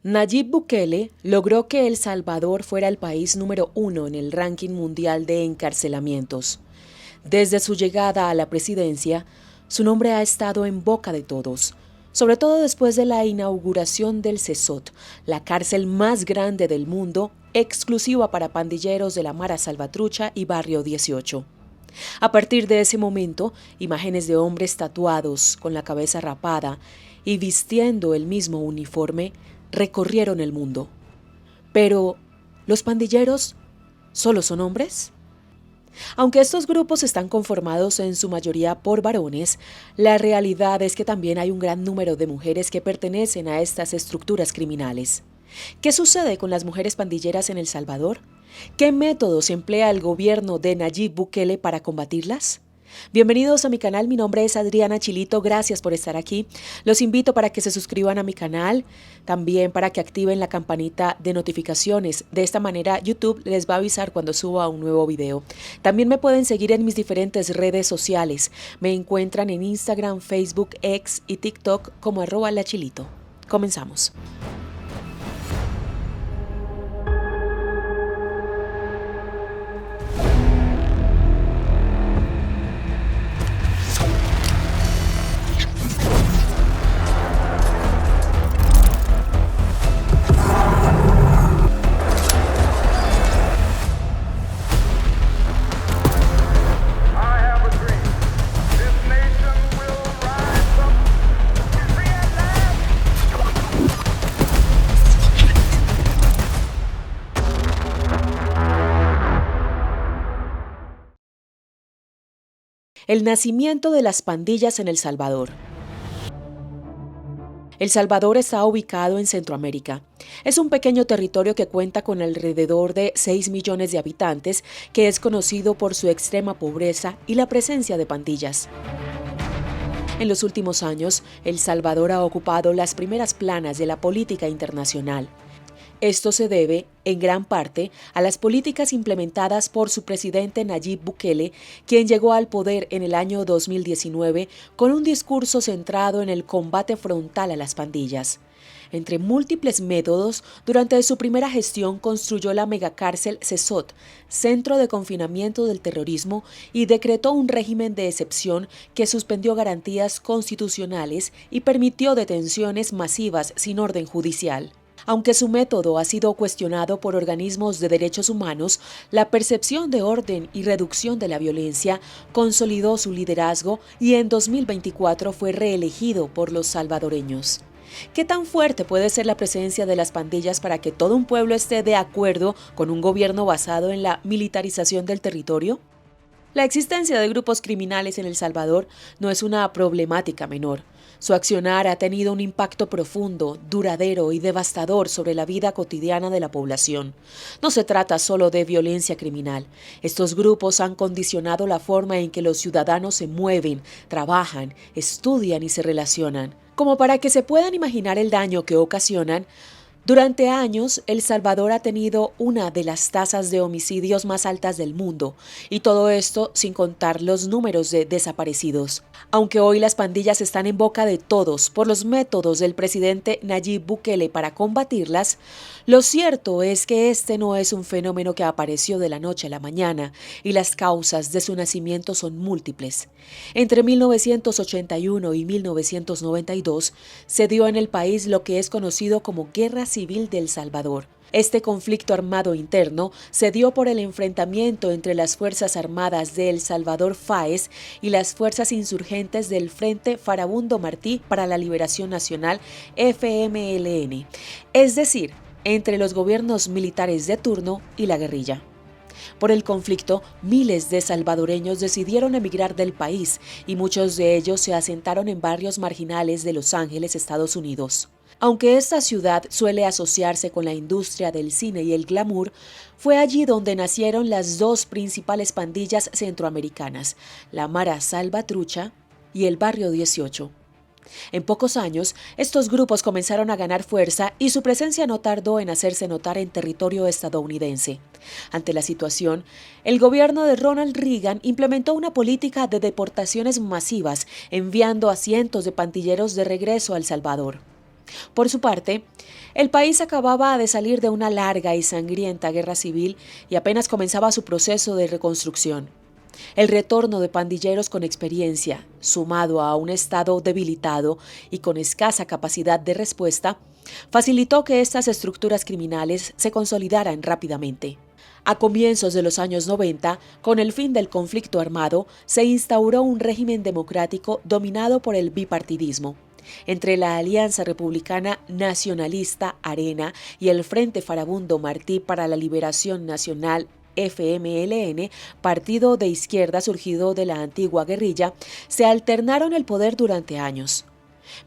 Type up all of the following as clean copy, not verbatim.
Nayib Bukele logró que El Salvador fuera el país número 1 en el ranking mundial de encarcelamientos. Desde su llegada a la presidencia, su nombre ha estado en boca de todos, sobre todo después de la inauguración del CESOT, la cárcel más grande del mundo, exclusiva para pandilleros de la Mara Salvatrucha y Barrio 18. A partir de ese momento, imágenes de hombres tatuados, con la cabeza rapada y vistiendo el mismo uniforme, recorrieron el mundo. Pero, ¿los pandilleros solo son hombres? Aunque estos grupos están conformados en su mayoría por varones, la realidad es que también hay un gran número de mujeres que pertenecen a estas estructuras criminales. ¿Qué sucede con las mujeres pandilleras en El Salvador? ¿Qué métodos emplea el gobierno de Nayib Bukele para combatirlas? Bienvenidos a mi canal, mi nombre es Adriana Chilito, gracias por estar aquí. Los invito para que se suscriban a mi canal, también para que activen la campanita de notificaciones. De esta manera YouTube les va a avisar cuando suba un nuevo video. También me pueden seguir en mis diferentes redes sociales. Me encuentran en Instagram, Facebook, X y TikTok como @lachilito. Comenzamos. El nacimiento de las pandillas en El Salvador. El Salvador está ubicado en Centroamérica. Es un pequeño territorio que cuenta con alrededor de 6 millones de habitantes, que es conocido por su extrema pobreza y la presencia de pandillas. En los últimos años, El Salvador ha ocupado las primeras planas de la política internacional. Esto se debe, en gran parte, a las políticas implementadas por su presidente Nayib Bukele, quien llegó al poder en el año 2019 con un discurso centrado en el combate frontal a las pandillas. Entre múltiples métodos, durante su primera gestión construyó la megacárcel CESOT, Centro de Confinamiento del Terrorismo, y decretó un régimen de excepción que suspendió garantías constitucionales y permitió detenciones masivas sin orden judicial. Aunque su método ha sido cuestionado por organismos de derechos humanos, la percepción de orden y reducción de la violencia consolidó su liderazgo y en 2024 fue reelegido por los salvadoreños. ¿Qué tan fuerte puede ser la presencia de las pandillas para que todo un pueblo esté de acuerdo con un gobierno basado en la militarización del territorio? La existencia de grupos criminales en El Salvador no es una problemática menor. Su accionar ha tenido un impacto profundo, duradero y devastador sobre la vida cotidiana de la población. No se trata solo de violencia criminal. Estos grupos han condicionado la forma en que los ciudadanos se mueven, trabajan, estudian y se relacionan. Como para que se puedan imaginar el daño que ocasionan, durante años, El Salvador ha tenido una de las tasas de homicidios más altas del mundo, y todo esto sin contar los números de desaparecidos. Aunque hoy las pandillas están en boca de todos por los métodos del presidente Nayib Bukele para combatirlas, lo cierto es que este no es un fenómeno que apareció de la noche a la mañana, y las causas de su nacimiento son múltiples. Entre 1981 y 1992 se dio en el país lo que es conocido como Guerra Civil de El Salvador. Este conflicto armado interno se dio por el enfrentamiento entre las Fuerzas Armadas de El Salvador FAES y las fuerzas insurgentes del Frente Farabundo Martí para la Liberación Nacional FMLN, es decir, entre los gobiernos militares de turno y la guerrilla. Por el conflicto, miles de salvadoreños decidieron emigrar del país y muchos de ellos se asentaron en barrios marginales de Los Ángeles, Estados Unidos. Aunque esta ciudad suele asociarse con la industria del cine y el glamour, fue allí donde nacieron las dos principales pandillas centroamericanas, la Mara Salvatrucha y el Barrio 18. En pocos años, estos grupos comenzaron a ganar fuerza y su presencia no tardó en hacerse notar en territorio estadounidense. Ante la situación, el gobierno de Ronald Reagan implementó una política de deportaciones masivas, enviando a cientos de pandilleros de regreso a El Salvador. Por su parte, el país acababa de salir de una larga y sangrienta guerra civil y apenas comenzaba su proceso de reconstrucción. El retorno de pandilleros con experiencia, sumado a un Estado debilitado y con escasa capacidad de respuesta, facilitó que estas estructuras criminales se consolidaran rápidamente. A comienzos de los años 90, con el fin del conflicto armado, se instauró un régimen democrático dominado por el bipartidismo. Entre la Alianza Republicana Nacionalista Arena y el Frente Farabundo Martí para la Liberación Nacional FMLN, partido de izquierda surgido de la antigua guerrilla, se alternaron el poder durante años.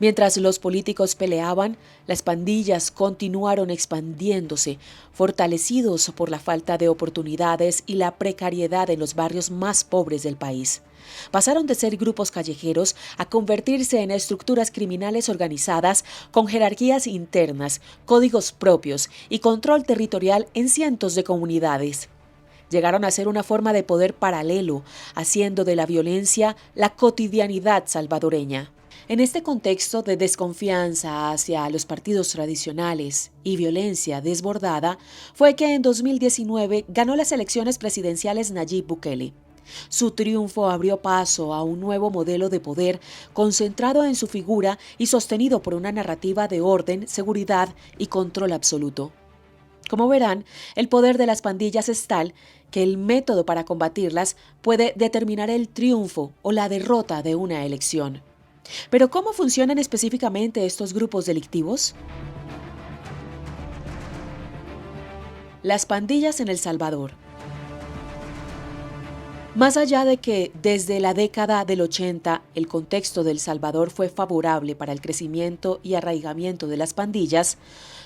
Mientras los políticos peleaban, las pandillas continuaron expandiéndose, fortalecidos por la falta de oportunidades y la precariedad en los barrios más pobres del país. Pasaron de ser grupos callejeros a convertirse en estructuras criminales organizadas con jerarquías internas, códigos propios y control territorial en cientos de comunidades. Llegaron a ser una forma de poder paralelo, haciendo de la violencia la cotidianidad salvadoreña. En este contexto de desconfianza hacia los partidos tradicionales y violencia desbordada, fue que en 2019 ganó las elecciones presidenciales Nayib Bukele. Su triunfo abrió paso a un nuevo modelo de poder concentrado en su figura y sostenido por una narrativa de orden, seguridad y control absoluto. Como verán, el poder de las pandillas es tal que el método para combatirlas puede determinar el triunfo o la derrota de una elección. Pero ¿cómo funcionan específicamente estos grupos delictivos? Las pandillas en El Salvador. Más allá de que desde la década del 80 el contexto de El Salvador fue favorable para el crecimiento y arraigamiento de las pandillas,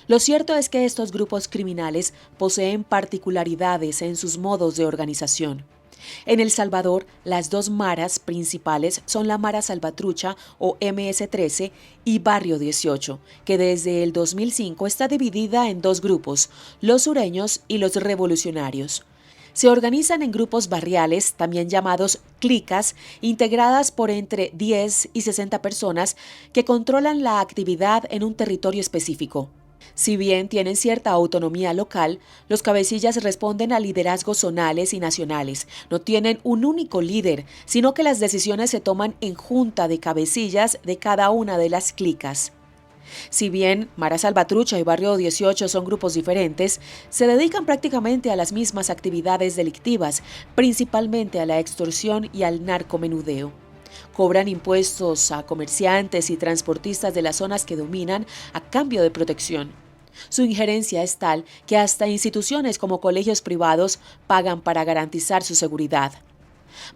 lo cierto es que estos grupos criminales poseen particularidades en sus modos de organización. En El Salvador, las dos maras principales son la Mara Salvatrucha o MS-13 y Barrio 18, que desde el 2005 está dividida en dos grupos, los sureños y los revolucionarios. Se organizan en grupos barriales, también llamados clicas, integradas por entre 10 y 60 personas que controlan la actividad en un territorio específico. Si bien tienen cierta autonomía local, los cabecillas responden a liderazgos zonales y nacionales. No tienen un único líder, sino que las decisiones se toman en junta de cabecillas de cada una de las clicas. Si bien Mara Salvatrucha y Barrio 18 son grupos diferentes, se dedican prácticamente a las mismas actividades delictivas, principalmente a la extorsión y al narcomenudeo. Cobran impuestos a comerciantes y transportistas de las zonas que dominan a cambio de protección. Su injerencia es tal que hasta instituciones como colegios privados pagan para garantizar su seguridad.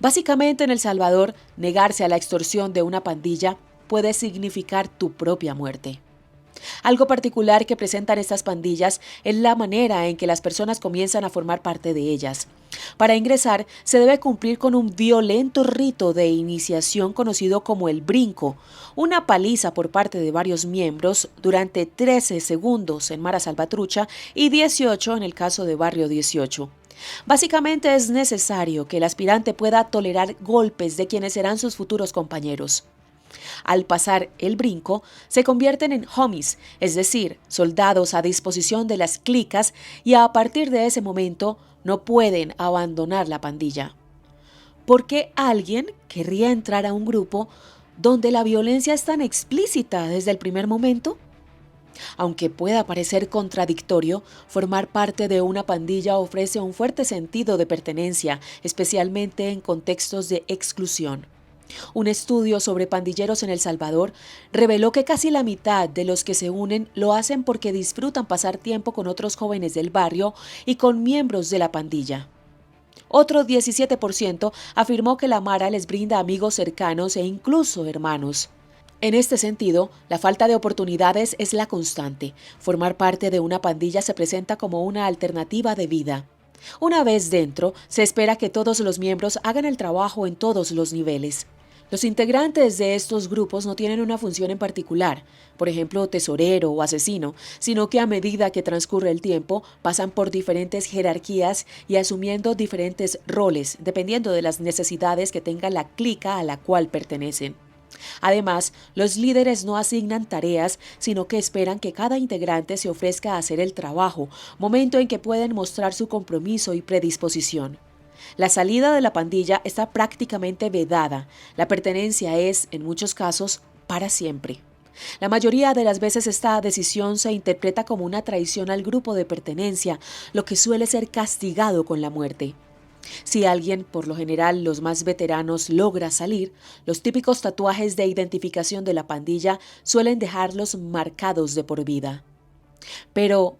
Básicamente en El Salvador, negarse a la extorsión de una pandilla puede significar tu propia muerte. Algo particular que presentan estas pandillas es la manera en que las personas comienzan a formar parte de ellas. Para ingresar, se debe cumplir con un violento rito de iniciación conocido como el brinco, una paliza por parte de varios miembros durante 13 segundos en Mara Salvatrucha y 18 en el caso de Barrio 18. Básicamente es necesario que el aspirante pueda tolerar golpes de quienes serán sus futuros compañeros. Al pasar el brinco, se convierten en homies, es decir, soldados a disposición de las clicas, y a partir de ese momento no pueden abandonar la pandilla. ¿Por qué alguien querría entrar a un grupo donde la violencia es tan explícita desde el primer momento? Aunque pueda parecer contradictorio, formar parte de una pandilla ofrece un fuerte sentido de pertenencia, especialmente en contextos de exclusión. Un estudio sobre pandilleros en El Salvador reveló que casi la mitad de los que se unen lo hacen porque disfrutan pasar tiempo con otros jóvenes del barrio y con miembros de la pandilla. Otro 17% afirmó que la Mara les brinda amigos cercanos e incluso hermanos. En este sentido, la falta de oportunidades es la constante. Formar parte de una pandilla se presenta como una alternativa de vida. Una vez dentro, se espera que todos los miembros hagan el trabajo en todos los niveles. Los integrantes de estos grupos no tienen una función en particular, por ejemplo, tesorero o asesino, sino que a medida que transcurre el tiempo pasan por diferentes jerarquías y asumiendo diferentes roles, dependiendo de las necesidades que tenga la clica a la cual pertenecen. Además, los líderes no asignan tareas, sino que esperan que cada integrante se ofrezca a hacer el trabajo, momento en que pueden mostrar su compromiso y predisposición. La salida de la pandilla está prácticamente vedada. La pertenencia es, en muchos casos, para siempre. La mayoría de las veces esta decisión se interpreta como una traición al grupo de pertenencia, lo que suele ser castigado con la muerte. Si alguien, por lo general los más veteranos, logra salir, los típicos tatuajes de identificación de la pandilla suelen dejarlos marcados de por vida. Pero,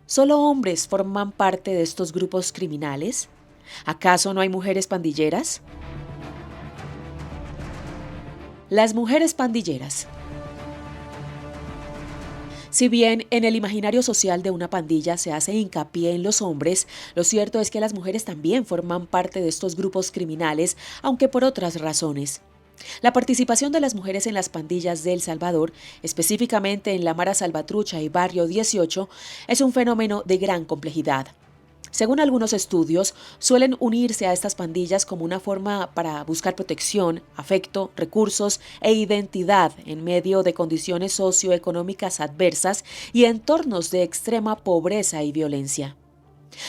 ¿solo hombres forman parte de estos grupos criminales? ¿Acaso no hay mujeres pandilleras? Las mujeres pandilleras. Si bien en el imaginario social de una pandilla se hace hincapié en los hombres, lo cierto es que las mujeres también forman parte de estos grupos criminales, aunque por otras razones. La participación de las mujeres en las pandillas de El Salvador, específicamente en la Mara Salvatrucha y Barrio 18, es un fenómeno de gran complejidad. Según algunos estudios, suelen unirse a estas pandillas como una forma para buscar protección, afecto, recursos e identidad en medio de condiciones socioeconómicas adversas y entornos de extrema pobreza y violencia.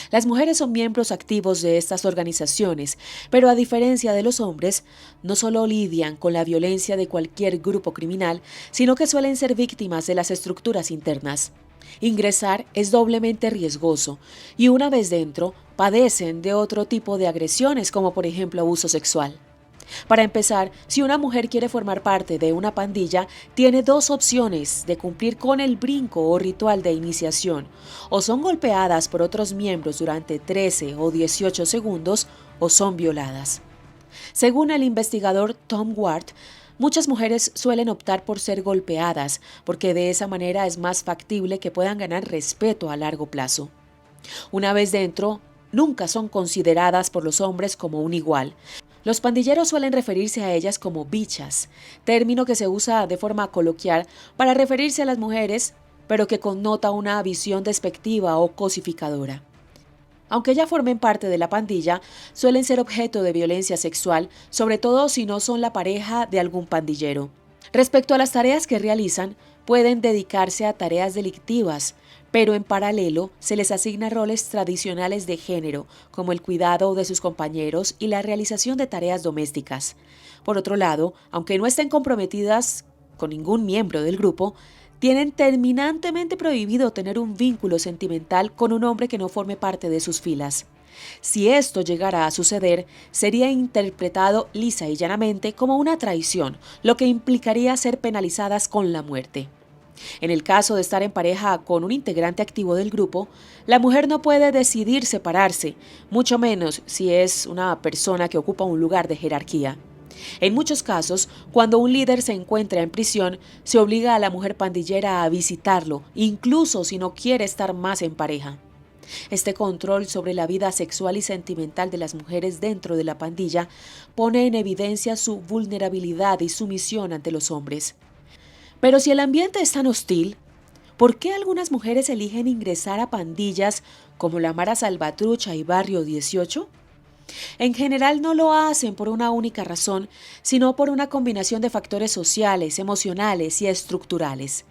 Las mujeres son miembros activos de estas organizaciones, pero a diferencia de los hombres, no solo lidian con la violencia de cualquier grupo criminal, sino que suelen ser víctimas de las estructuras internas. Ingresar es doblemente riesgoso y una vez dentro padecen de otro tipo de agresiones como por ejemplo abuso sexual. Para empezar, si una mujer quiere formar parte de una pandilla, tiene dos opciones de cumplir con el brinco o ritual de iniciación. O son golpeadas por otros miembros durante 13 o 18 segundos o son violadas. Según el investigador Tom Ward, muchas mujeres suelen optar por ser golpeadas, porque de esa manera es más factible que puedan ganar respeto a largo plazo. Una vez dentro, nunca son consideradas por los hombres como un igual. Los pandilleros suelen referirse a ellas como bichas, término que se usa de forma coloquial para referirse a las mujeres, pero que connota una visión despectiva o cosificadora. Aunque ya formen parte de la pandilla, suelen ser objeto de violencia sexual, sobre todo si no son la pareja de algún pandillero. Respecto a las tareas que realizan, pueden dedicarse a tareas delictivas, pero en paralelo se les asigna roles tradicionales de género, como el cuidado de sus compañeros y la realización de tareas domésticas. Por otro lado, aunque no estén comprometidas con ningún miembro del grupo, tienen terminantemente prohibido tener un vínculo sentimental con un hombre que no forme parte de sus filas. Si esto llegara a suceder, sería interpretado lisa y llanamente como una traición, lo que implicaría ser penalizadas con la muerte. En el caso de estar en pareja con un integrante activo del grupo, la mujer no puede decidir separarse, mucho menos si es una persona que ocupa un lugar de jerarquía. En muchos casos, cuando un líder se encuentra en prisión, se obliga a la mujer pandillera a visitarlo, incluso si no quiere estar más en pareja. Este control sobre la vida sexual y sentimental de las mujeres dentro de la pandilla pone en evidencia su vulnerabilidad y sumisión ante los hombres. Pero si el ambiente es tan hostil, ¿por qué algunas mujeres eligen ingresar a pandillas como la Mara Salvatrucha y Barrio 18? En general no lo hacen por una única razón, sino por una combinación de factores sociales, emocionales y estructurales.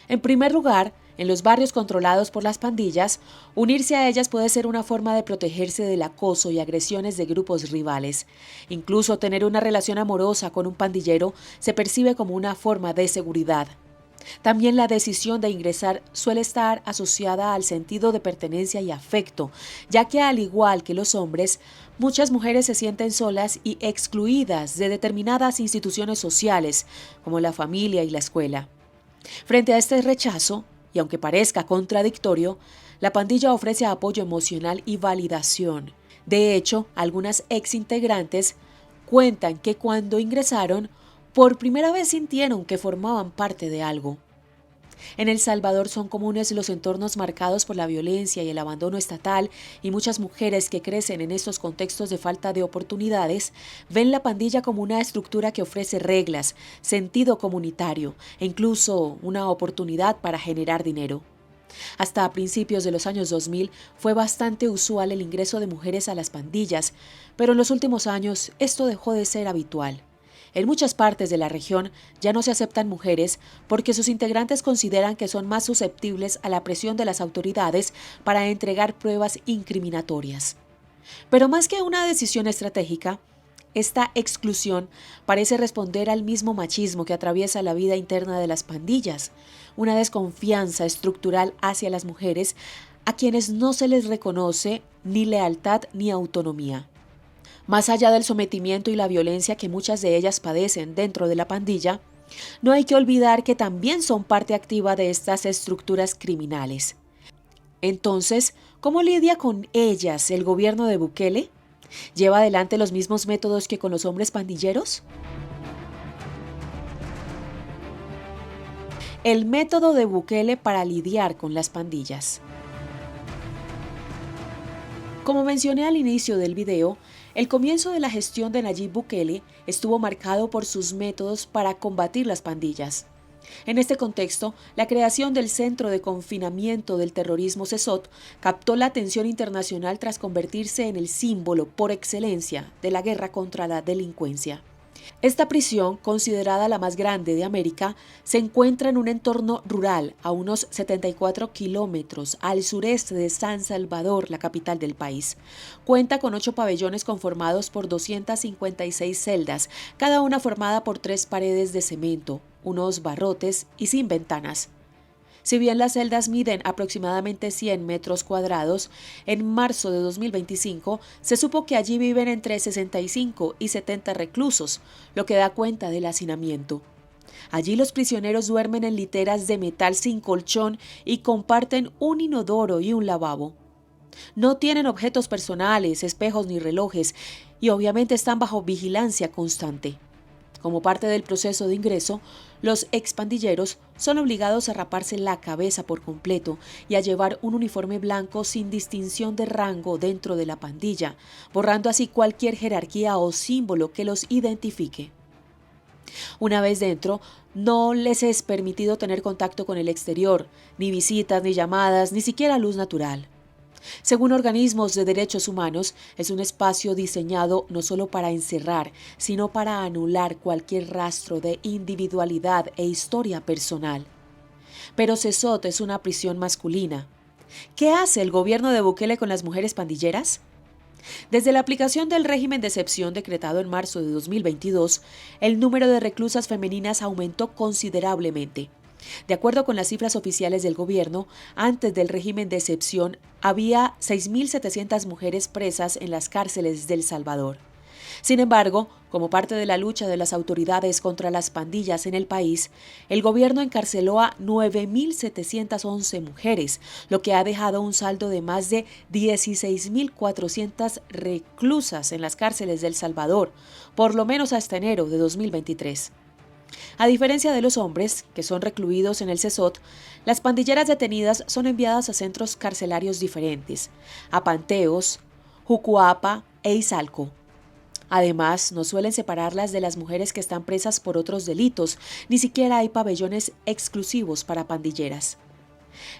En primer lugar, en los barrios controlados por las pandillas, unirse a ellas puede ser una forma de protegerse del acoso y agresiones de grupos rivales. Incluso tener una relación amorosa con un pandillero se percibe como una forma de seguridad. También la decisión de ingresar suele estar asociada al sentido de pertenencia y afecto, ya que al igual que los hombres, muchas mujeres se sienten solas y excluidas de determinadas instituciones sociales, como la familia y la escuela. Frente a este rechazo, y aunque parezca contradictorio, la pandilla ofrece apoyo emocional y validación. De hecho, algunas exintegrantes cuentan que cuando ingresaron, por primera vez sintieron que formaban parte de algo. En El Salvador son comunes los entornos marcados por la violencia y el abandono estatal, y muchas mujeres que crecen en estos contextos de falta de oportunidades ven la pandilla como una estructura que ofrece reglas, sentido comunitario e incluso una oportunidad para generar dinero. Hasta principios de los años 2000 fue bastante usual el ingreso de mujeres a las pandillas, pero en los últimos años esto dejó de ser habitual. En muchas partes de la región ya no se aceptan mujeres porque sus integrantes consideran que son más susceptibles a la presión de las autoridades para entregar pruebas incriminatorias. Pero más que una decisión estratégica, esta exclusión parece responder al mismo machismo que atraviesa la vida interna de las pandillas, una desconfianza estructural hacia las mujeres a quienes no se les reconoce ni lealtad ni autonomía. Más allá del sometimiento y la violencia que muchas de ellas padecen dentro de la pandilla, no hay que olvidar que también son parte activa de estas estructuras criminales. Entonces, ¿cómo lidia con ellas el gobierno de Bukele? ¿Lleva adelante los mismos métodos que con los hombres pandilleros? El método de Bukele para lidiar con las pandillas. Como mencioné al inicio del video, el comienzo de la gestión de Nayib Bukele estuvo marcado por sus métodos para combatir las pandillas. En este contexto, la creación del Centro de Confinamiento del Terrorismo CESOT captó la atención internacional tras convertirse en el símbolo por excelencia de la guerra contra la delincuencia. Esta prisión, considerada la más grande de América, se encuentra en un entorno rural a unos 74 kilómetros al sureste de San Salvador, la capital del país. Cuenta con 8 pabellones conformados por 256 celdas, cada una formada por 3 paredes de cemento, unos barrotes y sin ventanas. Si bien las celdas miden aproximadamente 100 metros cuadrados, en marzo de 2025 se supo que allí viven entre 65 y 70 reclusos, lo que da cuenta del hacinamiento. Allí los prisioneros duermen en literas de metal sin colchón y comparten un inodoro y un lavabo. No tienen objetos personales, espejos ni relojes, y obviamente están bajo vigilancia constante. Como parte del proceso de ingreso, los expandilleros son obligados a raparse la cabeza por completo y a llevar un uniforme blanco sin distinción de rango dentro de la pandilla, borrando así cualquier jerarquía o símbolo que los identifique. Una vez dentro, no les es permitido tener contacto con el exterior, ni visitas, ni llamadas, ni siquiera luz natural. Según organismos de derechos humanos, es un espacio diseñado no solo para encerrar, sino para anular cualquier rastro de individualidad e historia personal. Pero CESOT es una prisión masculina. ¿Qué hace el gobierno de Bukele con las mujeres pandilleras? Desde la aplicación del régimen de excepción decretado en marzo de 2022, el número de reclusas femeninas aumentó considerablemente. De acuerdo con las cifras oficiales del gobierno, antes del régimen de excepción había 6.700 mujeres presas en las cárceles de El Salvador. Sin embargo, como parte de la lucha de las autoridades contra las pandillas en el país, el gobierno encarceló a 9.711 mujeres, lo que ha dejado un saldo de más de 16.400 reclusas en las cárceles de El Salvador, por lo menos hasta enero de 2023. A diferencia de los hombres, que son recluidos en el CESOT, las pandilleras detenidas son enviadas a centros carcelarios diferentes, a Panteos, Jucuapa e Izalco. Además, no suelen separarlas de las mujeres que están presas por otros delitos, ni siquiera hay pabellones exclusivos para pandilleras.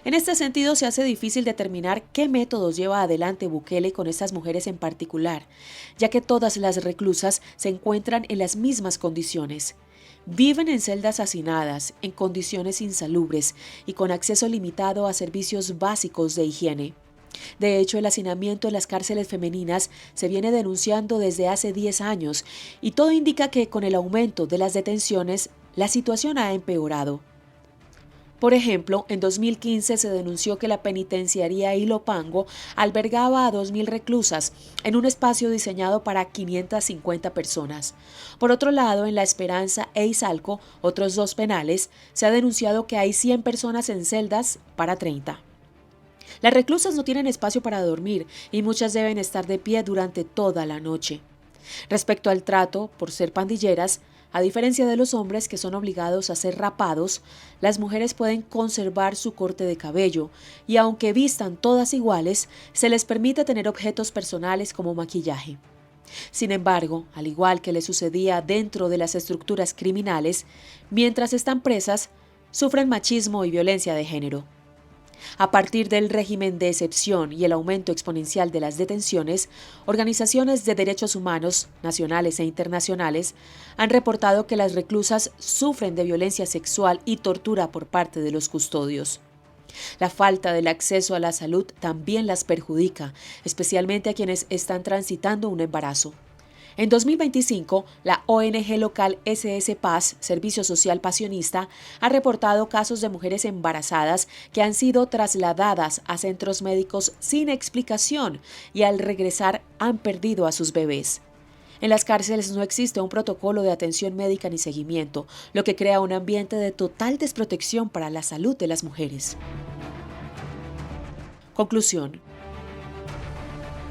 En este sentido, se hace difícil determinar qué métodos lleva adelante Bukele con estas mujeres en particular, ya que todas las reclusas se encuentran en las mismas condiciones. Viven en celdas hacinadas, en condiciones insalubres y con acceso limitado a servicios básicos de higiene. De hecho, el hacinamiento en las cárceles femeninas se viene denunciando desde hace 10 años y todo indica que con el aumento de las detenciones, la situación ha empeorado. Por ejemplo, en 2015 se denunció que la penitenciaría Ilopango albergaba a 2.000 reclusas en un espacio diseñado para 550 personas. Por otro lado, en La Esperanza e Izalco, otros 2 penales, se ha denunciado que hay 100 personas en celdas para 30. Las reclusas no tienen espacio para dormir y muchas deben estar de pie durante toda la noche. Respecto al trato, por ser pandilleras, a diferencia de los hombres que son obligados a ser rapados, las mujeres pueden conservar su corte de cabello y aunque vistan todas iguales, se les permite tener objetos personales como maquillaje. Sin embargo, al igual que le sucedía dentro de las estructuras criminales, mientras están presas, sufren machismo y violencia de género. A partir del régimen de excepción y el aumento exponencial de las detenciones, organizaciones de derechos humanos, nacionales e internacionales, han reportado que las reclusas sufren de violencia sexual y tortura por parte de los custodios. La falta del acceso a la salud también las perjudica, especialmente a quienes están transitando un embarazo. En 2025, la ONG local SS Paz, Servicio Social Pasionista, ha reportado casos de mujeres embarazadas que han sido trasladadas a centros médicos sin explicación y al regresar han perdido a sus bebés. En las cárceles no existe un protocolo de atención médica ni seguimiento, lo que crea un ambiente de total desprotección para la salud de las mujeres. Conclusión.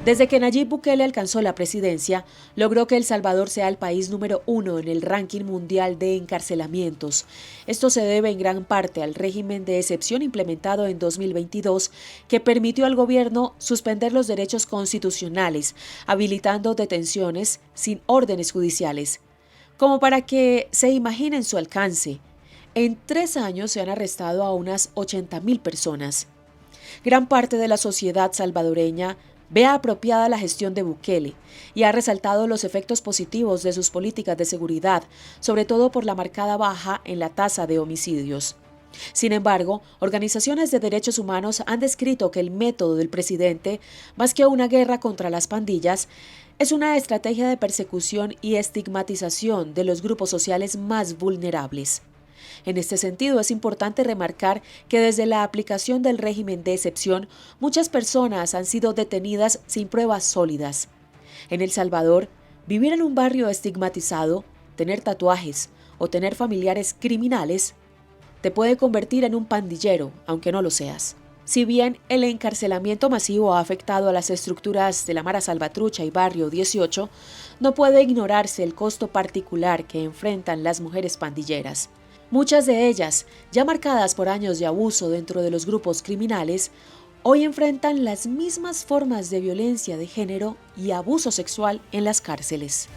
Desde que Nayib Bukele alcanzó la presidencia, logró que El Salvador sea el país número 1 en el ranking mundial de encarcelamientos. Esto se debe en gran parte al régimen de excepción implementado en 2022, que permitió al gobierno suspender los derechos constitucionales, habilitando detenciones sin órdenes judiciales. Como para que se imaginen su alcance, en 3 años se han arrestado a unas 80.000 personas. Gran parte de la sociedad salvadoreña ve apropiada la gestión de Bukele y ha resaltado los efectos positivos de sus políticas de seguridad, sobre todo por la marcada baja en la tasa de homicidios. Sin embargo, organizaciones de derechos humanos han descrito que el método del presidente, más que una guerra contra las pandillas, es una estrategia de persecución y estigmatización de los grupos sociales más vulnerables. En este sentido, es importante remarcar que desde la aplicación del régimen de excepción, muchas personas han sido detenidas sin pruebas sólidas. En El Salvador, vivir en un barrio estigmatizado, tener tatuajes o tener familiares criminales, te puede convertir en un pandillero, aunque no lo seas. Si bien el encarcelamiento masivo ha afectado a las estructuras de la Mara Salvatrucha y Barrio 18, no puede ignorarse el costo particular que enfrentan las mujeres pandilleras. Muchas de ellas, ya marcadas por años de abuso dentro de los grupos criminales, hoy enfrentan las mismas formas de violencia de género y abuso sexual en las cárceles.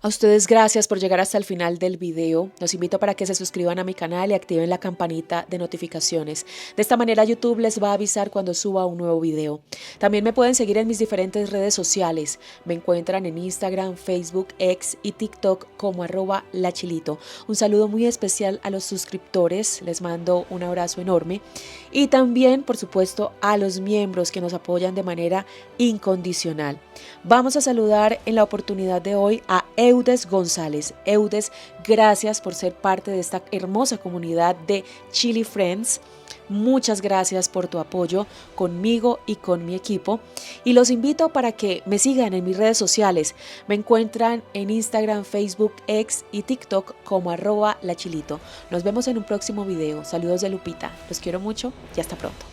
A ustedes gracias por llegar hasta el final del video. Los invito para que se suscriban a mi canal y activen la campanita de notificaciones. De esta manera YouTube les va a avisar cuando suba un nuevo video. También me pueden seguir en mis diferentes redes sociales. Me encuentran en Instagram, Facebook, X y TikTok como @lachilito. Un saludo muy especial a los suscriptores. Les mando un abrazo enorme. Y también, por supuesto, a los miembros que nos apoyan de manera incondicional. Vamos a saludar en la oportunidad de hoy a Eudes González. Eudes, gracias por ser parte de esta hermosa comunidad de Chili Friends. Muchas gracias por tu apoyo conmigo y con mi equipo. Y los invito para que me sigan en mis redes sociales. Me encuentran en Instagram, Facebook, X y TikTok como @lachilito. Nos vemos en un próximo video. Saludos de Lupita. Los quiero mucho y hasta pronto.